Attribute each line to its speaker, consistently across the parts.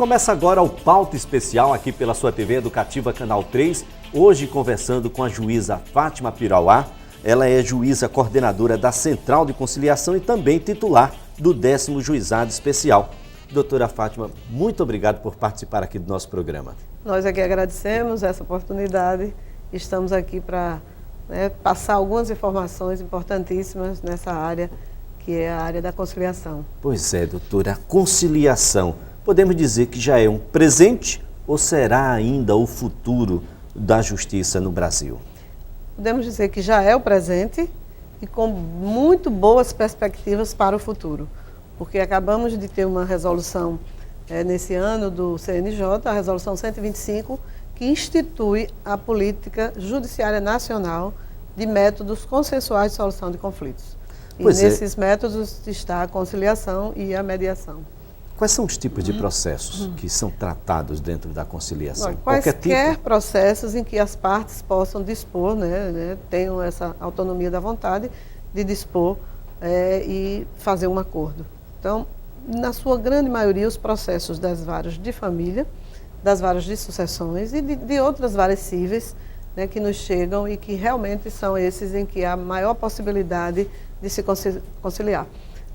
Speaker 1: começa agora o Pauta Especial aqui pela sua TV Educativa Canal 3, hoje conversando com a juíza Fátima Pirauá. Ela é juíza coordenadora da Central de Conciliação e também titular do 10º Juizado Especial. Doutora Fátima, muito obrigado por participar aqui do nosso programa.
Speaker 2: Nós aqui agradecemos essa oportunidade. Estamos aqui para passar algumas informações importantíssimas nessa área, que é a área da conciliação.
Speaker 1: Pois é, doutora, a conciliação, podemos dizer que já é um presente ou será ainda o futuro da justiça no Brasil?
Speaker 2: Podemos dizer que já é o presente e com muito boas perspectivas para o futuro, porque acabamos de ter uma resolução nesse ano do CNJ, a resolução 125, que institui a política judiciária nacional de métodos consensuais de solução de conflitos. E nesses métodos está a conciliação e a mediação.
Speaker 1: Quais são os tipos de processos que são tratados dentro da conciliação?
Speaker 2: Quaisquer processos em que as partes possam dispor, tenham essa autonomia da vontade de dispor e fazer um acordo. Então, na sua grande maioria, os processos das varas de família, das varas de sucessões e de outras varas cíveis, que nos chegam e que realmente são esses em que há maior possibilidade de se conciliar.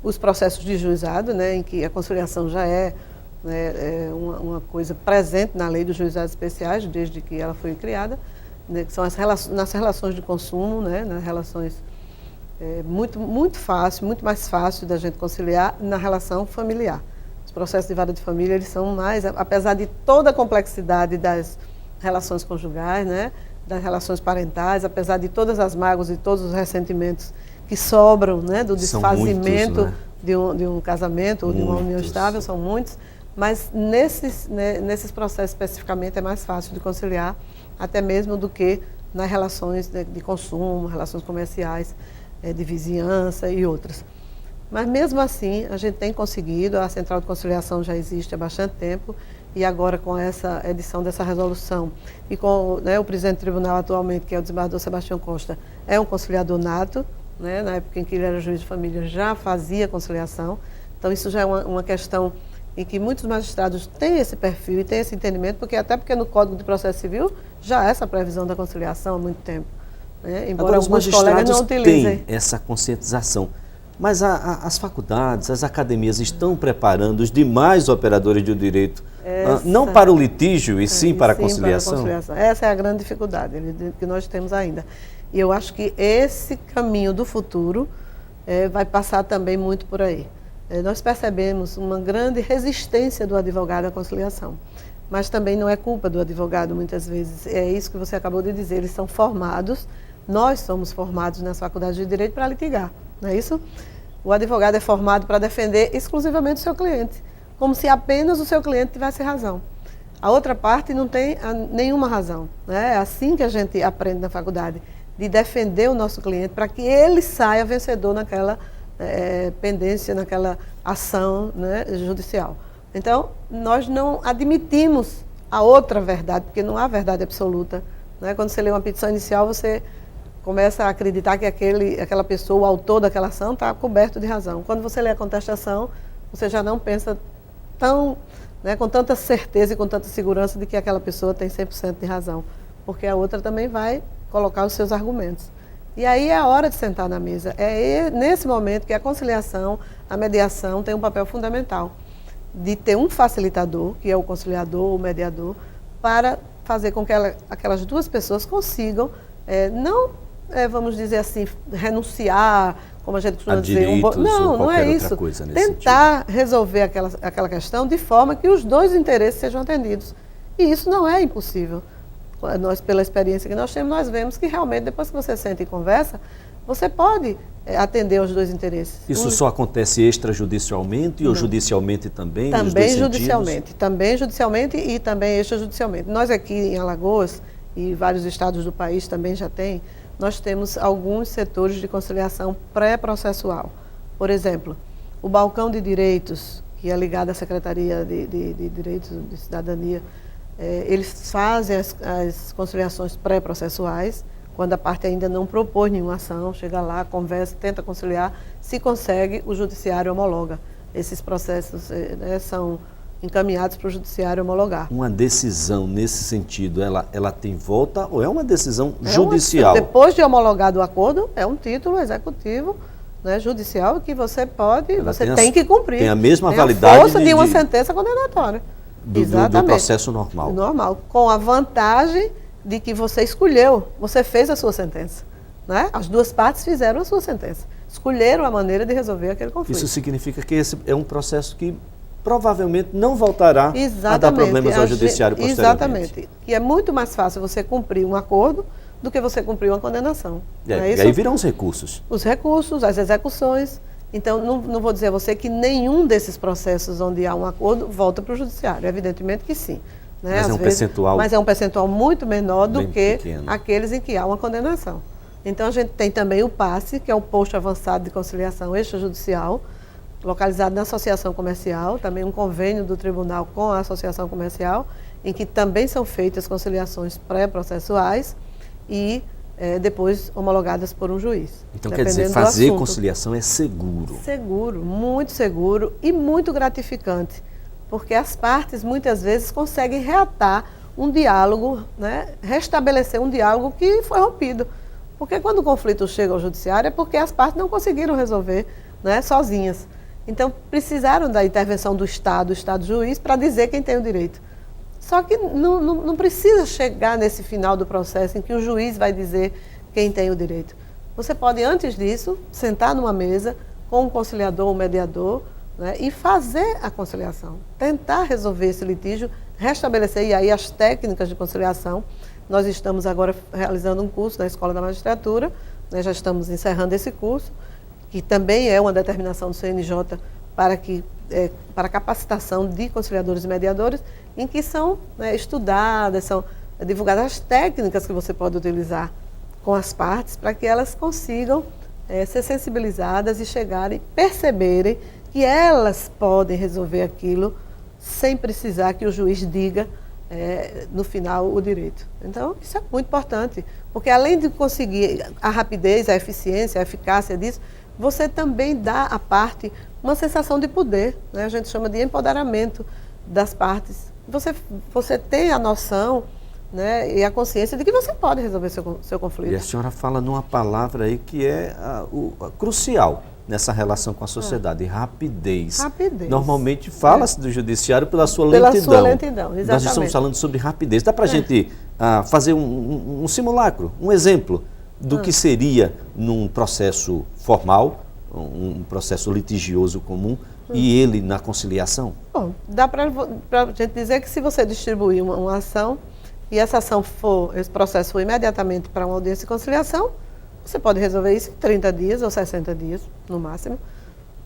Speaker 2: Os processos de juizado, em que a conciliação já é uma coisa presente na lei dos juizados especiais, desde que ela foi criada, que são nas relações de consumo, nas relações muito fácil, muito mais fácil da gente conciliar na relação familiar. Os processos de vara de família, eles são mais, apesar de toda a complexidade das relações conjugais, das relações parentais, apesar de todas as mágoas e todos os ressentimentos que sobram, do desfazimento muitos, de um casamento ou de uma união estável, são muitos, mas nesses processos especificamente é mais fácil de conciliar, até mesmo do que nas relações de consumo, relações comerciais, de vizinhança e outras. Mas mesmo assim, a gente tem conseguido, a Central de Conciliação já existe há bastante tempo, e agora com essa edição dessa resolução, e com o presidente do tribunal atualmente, que é o desembargador Sebastião Costa, é um conciliador nato, na época em que ele era juiz de família já fazia conciliação, então isso já é uma questão em que muitos magistrados têm esse perfil e têm esse entendimento, até porque no Código de Processo Civil já há essa previsão da conciliação há muito tempo. Embora
Speaker 1: agora,
Speaker 2: alguns colegas não utilizem.
Speaker 1: Têm essa conscientização, mas as faculdades, as academias estão preparando os demais operadores do direito, não para o litígio e sim para a conciliação?
Speaker 2: Essa é a grande dificuldade que nós temos ainda. E eu acho que esse caminho do futuro vai passar também muito por aí. Nós percebemos uma grande resistência do advogado à conciliação, mas também não é culpa do advogado muitas vezes. É isso que você acabou de dizer, eles são formados, nós somos formados nas faculdades de direito para litigar, não é isso? O advogado é formado para defender exclusivamente o seu cliente, como se apenas o seu cliente tivesse razão. A outra parte não tem nenhuma razão. É assim que a gente aprende na faculdade, de defender o nosso cliente para que ele saia vencedor naquela pendência, naquela ação judicial. Então, nós não admitimos a outra verdade, porque não há verdade absoluta. Quando você lê uma petição inicial, você começa a acreditar que aquela pessoa, o autor daquela ação, está coberto de razão. Quando você lê a contestação, você já não pensa com tanta certeza e com tanta segurança de que aquela pessoa tem 100% de razão, porque a outra também vai colocar os seus argumentos. E aí é a hora de sentar na mesa. É nesse momento que a conciliação, a mediação tem um papel fundamental, de ter um facilitador, que é o conciliador, o mediador, para fazer com que aquelas duas pessoas consigam, vamos dizer assim, renunciar, como a gente costuma dizer. Não é isso. Tentar resolver aquela questão de forma que os dois interesses sejam atendidos. E isso não é impossível. Nós, pela experiência que nós temos, nós vemos que realmente, depois que você senta e conversa, você pode atender aos dois interesses.
Speaker 1: Isso só acontece extrajudicialmente ou judicialmente também?
Speaker 2: Também judicialmente. Também judicialmente e também extrajudicialmente. Nós aqui em Alagoas, e vários estados do país também já têm, nós temos alguns setores de conciliação pré-processual. Por exemplo, o Balcão de Direitos, que é ligado à Secretaria de Direitos de Cidadania, eles fazem as conciliações pré-processuais, quando a parte ainda não propôs nenhuma ação, chega lá, conversa, tenta conciliar, se consegue, o judiciário homologa. Esses processos são encaminhados para o judiciário homologar.
Speaker 1: Uma decisão nesse sentido, ela tem volta ou é uma decisão judicial?
Speaker 2: Depois de homologado o acordo, é um título executivo, né, judicial que você tem que cumprir.
Speaker 1: Tem a mesma validade
Speaker 2: a força de uma sentença condenatória.
Speaker 1: Do processo normal.
Speaker 2: Normal, com a vantagem de que você escolheu, você fez a sua sentença. Né? As duas partes fizeram a sua sentença. Escolheram a maneira de resolver aquele conflito.
Speaker 1: Isso significa que esse é um processo que provavelmente não voltará a dar problemas ao judiciário posteriormente.
Speaker 2: Exatamente. E é muito mais fácil você cumprir um acordo do que você cumprir uma condenação.
Speaker 1: E aí virão os recursos.
Speaker 2: Os recursos, as execuções. Então, não vou dizer a você que nenhum desses processos onde há um acordo volta para o judiciário. Evidentemente que sim. Né?
Speaker 1: Mas
Speaker 2: é um percentual muito menor do que
Speaker 1: pequeno.
Speaker 2: Aqueles em que há uma condenação. Então, a gente tem também o PASSE, que é o Posto Avançado de Conciliação Extrajudicial, localizado na Associação Comercial, também um convênio do tribunal com a Associação Comercial, em que também são feitas conciliações pré-processuais e depois homologadas por um juiz.
Speaker 1: Então, quer dizer, fazer conciliação é seguro?
Speaker 2: Seguro, muito seguro e muito gratificante, porque as partes muitas vezes conseguem reatar um diálogo, né, restabelecer um diálogo que foi rompido. Porque quando o conflito chega ao judiciário é porque as partes não conseguiram resolver, né, sozinhas. Então, precisaram da intervenção do Estado juiz, para dizer quem tem o direito. Só que não precisa chegar nesse final do processo em que o juiz vai dizer quem tem o direito. Você pode, antes disso, sentar numa mesa com um conciliador ou um mediador, né, e fazer a conciliação. Tentar resolver esse litígio, restabelecer, e aí as técnicas de conciliação. Nós estamos agora realizando um curso na Escola da Magistratura, né, já estamos encerrando esse curso, que também é uma determinação do CNJ para capacitação de conciliadores e mediadores, em que são, né, estudadas, são divulgadas as técnicas que você pode utilizar com as partes para que elas consigam ser sensibilizadas e chegarem, perceberem que elas podem resolver aquilo sem precisar que o juiz diga no final o direito. Então, isso é muito importante, porque além de conseguir a rapidez, a eficiência, a eficácia disso, você também dá à parte uma sensação de poder, né? A gente chama de empoderamento das partes. Você tem a noção, né, e a consciência de que você pode resolver seu conflito.
Speaker 1: E a senhora fala numa palavra aí que é crucial nessa relação com a sociedade, rapidez.
Speaker 2: Rapidez.
Speaker 1: Normalmente fala-se do judiciário pela sua lentidão.
Speaker 2: Pela sua lentidão, exatamente.
Speaker 1: Nós estamos falando sobre rapidez. Dá para a gente fazer um simulacro, um exemplo do que seria num processo formal, um processo litigioso comum, e ele na conciliação?
Speaker 2: Bom, dá para a gente dizer que se você distribuir uma ação e esse processo for imediatamente para uma audiência de conciliação, você pode resolver isso em 30 dias ou 60 dias, no máximo,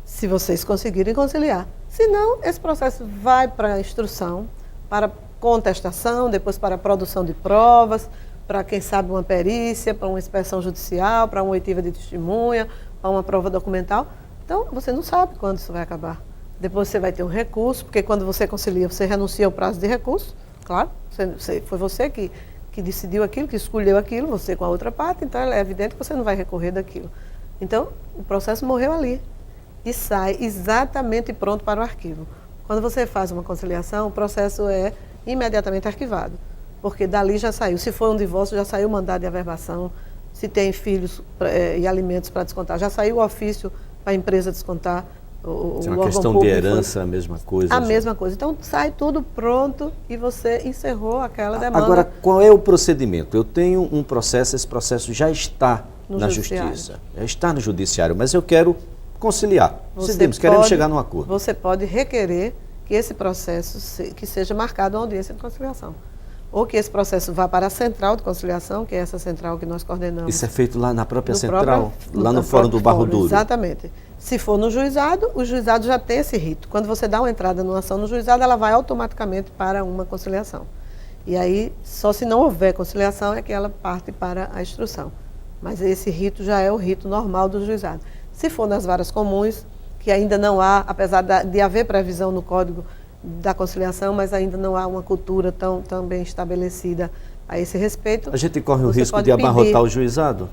Speaker 2: se vocês conseguirem conciliar. Se não, esse processo vai para a instrução, para contestação, depois para a produção de provas, para, quem sabe, uma perícia, para uma inspeção judicial, para uma oitiva de testemunha, para uma prova documental. Então, você não sabe quando isso vai acabar. Depois você vai ter um recurso, porque quando você concilia, você renuncia ao prazo de recurso, claro, foi você que decidiu aquilo, que escolheu aquilo, você com a outra parte, então é evidente que você não vai recorrer daquilo. Então, o processo morreu ali e sai exatamente pronto para o arquivo. Quando você faz uma conciliação, o processo é imediatamente arquivado, porque dali já saiu. Se for um divórcio, já saiu o mandado de averbação. Se tem filhos e alimentos para descontar, já saiu o ofício para a empresa descontar.
Speaker 1: Se é uma questão de herança, a mesma coisa.
Speaker 2: A mesma coisa. Então, sai tudo pronto e você encerrou aquela demanda.
Speaker 1: Agora, qual é o procedimento? Eu tenho um processo, esse processo já está na justiça, já está no judiciário, mas eu quero conciliar. Queremos chegar num acordo.
Speaker 2: Você pode requerer que esse processo que seja marcado uma audiência de conciliação. Ou que esse processo vá para a central de conciliação, que é essa central que nós coordenamos.
Speaker 1: Isso é feito lá na própria central? Lá no Fórum do Barro Duro?
Speaker 2: Exatamente. Se for no juizado, o juizado já tem esse rito. Quando você dá uma entrada numa ação no juizado, ela vai automaticamente para uma conciliação. E aí, só se não houver conciliação, é que ela parte para a instrução. Mas esse rito já é o rito normal do juizado. Se for nas varas comuns, que ainda não há, apesar de haver previsão no Código da Conciliação, mas ainda não há uma cultura tão bem estabelecida a esse respeito.
Speaker 1: A gente corre o risco de abarrotar o juizado?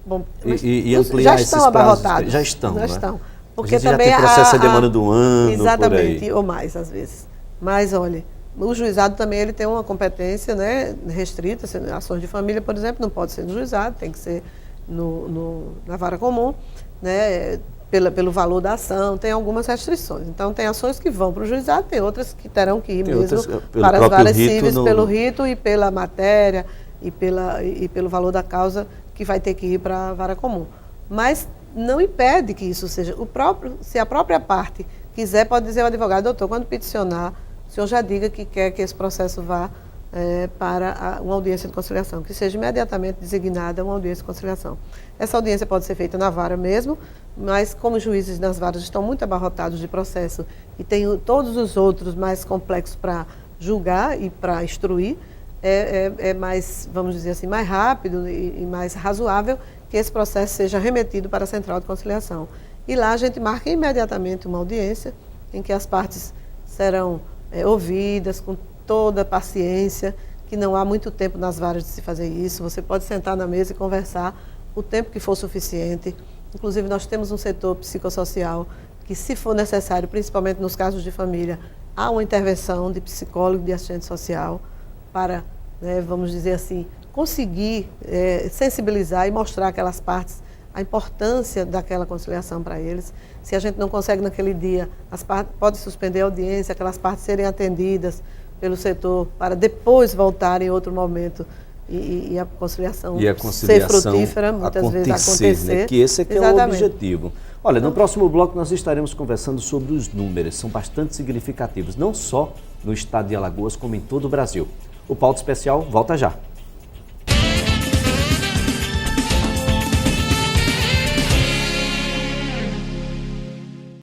Speaker 2: Bom,
Speaker 1: e ampliar esses prazos? Já estão,
Speaker 2: Já estão. Porque
Speaker 1: a gente
Speaker 2: também
Speaker 1: já tem processo demanda do ano,
Speaker 2: exatamente,
Speaker 1: por aí.
Speaker 2: ou mais às vezes. Mas olha, o juizado também ele tem uma competência, né, restrita. Ações de família, por exemplo, não pode ser no juizado, tem que ser na vara comum, né, pelo valor da ação, tem algumas restrições. Então, tem ações que vão para o juizado, tem outras que terão que ir mesmo para as varas cíveis, pelo rito e pela matéria e pelo valor da causa, que vai ter que ir para a vara comum. Mas não impede que isso seja se a própria parte quiser, pode dizer ao advogado: doutor, quando peticionar, o senhor já diga que quer que esse processo vá para uma audiência de conciliação, que seja imediatamente designada uma audiência de conciliação. Essa audiência pode ser feita na vara mesmo, mas como os juízes nas varas estão muito abarrotados de processo e tem todos os outros mais complexos para julgar e para instruir, é mais, vamos dizer assim, mais rápido e mais razoável que esse processo seja remetido para a Central de Conciliação. E lá a gente marca imediatamente uma audiência em que as partes serão ouvidas com toda a paciência, que não há muito tempo nas varas de se fazer isso. Você pode sentar na mesa e conversar o tempo que for suficiente. Inclusive, nós temos um setor psicossocial que, se for necessário, principalmente nos casos de família, há uma intervenção de psicólogo, de assistente social, para, vamos dizer assim, conseguir sensibilizar e mostrar àquelas partes a importância daquela conciliação para eles. Se a gente não consegue naquele dia, as partes pode suspender a audiência, aquelas partes serem atendidas pelo setor para depois voltarem em outro momento e a conciliação ser frutífera, muitas vezes acontecer.
Speaker 1: Né? Que esse é que é o objetivo. Olha, no próximo bloco nós estaremos conversando sobre os números, são bastante significativos, não só no estado de Alagoas, como em todo o Brasil. O Pauta Especial volta já.